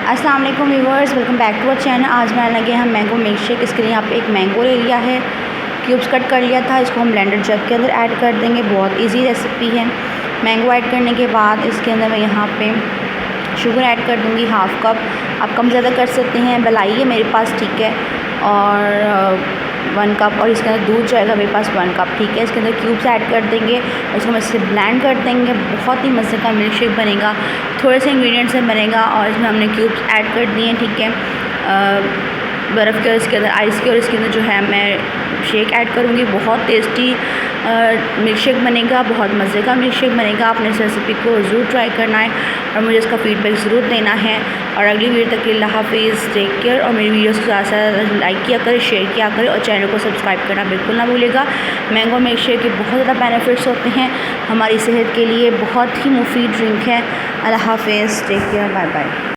अस्सलाम वालेकुम viewers, welcome back to our channel. आज बनाने लगे हम मैंगो मिल्क शेक। इसके लिए यहाँ पे एक मैंगो ले लिया है, क्यूब्स कट कर लिया था। इसको हम ब्लेंडर जग के अंदर ऐड कर देंगे। बहुत इजी रेसिपी है। मैंगो ऐड करने के बाद इसके अंदर मैं यहाँ पे शुगर ऐड कर दूँगी हाफ़ कप। आप कम ज़्यादा कर सकते हैं, मलाई है मेरे पास, ठीक है, और 1 कप। और इसके अंदर दूध जाएगा मेरे पास 1 कप, ठीक है। इसके अंदर क्यूब्स ऐड कर देंगे और इसको हम इससे ब्लेंड कर देंगे। बहुत ही मज़े का मिल्क शेक बनेगा, थोड़े से इंग्रेडिएंट्स से बनेगा। और इसमें हमने क्यूब्स ऐड कर दिए, ठीक है, बर्फ़ के, इसके अंदर आइस के, और इसके अंदर जो है मैं शेक ऐड करूँगी। बहुत टेस्टी मिल्क शेक बनेगा, बहुत मज़े का मिल्क शेक बनेगा। आपने इस रेसिपी को ज़रूर ट्राई करना है और मुझे इसका फ़ीडबैक ज़रूर देना है। और अगली वीडियो तक के लिए अल्लाह हाफ़िज़, टेक केयर। और मेरी वीडियोस को ज़्यादा से ज़्यादा लाइक किया करें, शेयर किया करें और चैनल को सब्सक्राइब करना बिल्कुल ना भूलिएगा। मैंगो मिल्क शेक के बहुत ज़्यादा बेनिफिट्स होते हैं हमारी सेहत के लिए, बहुत ही मुफीद ड्रिंक है। अल्लाह हाफ़िज़, टेक केयर, बाय बाय।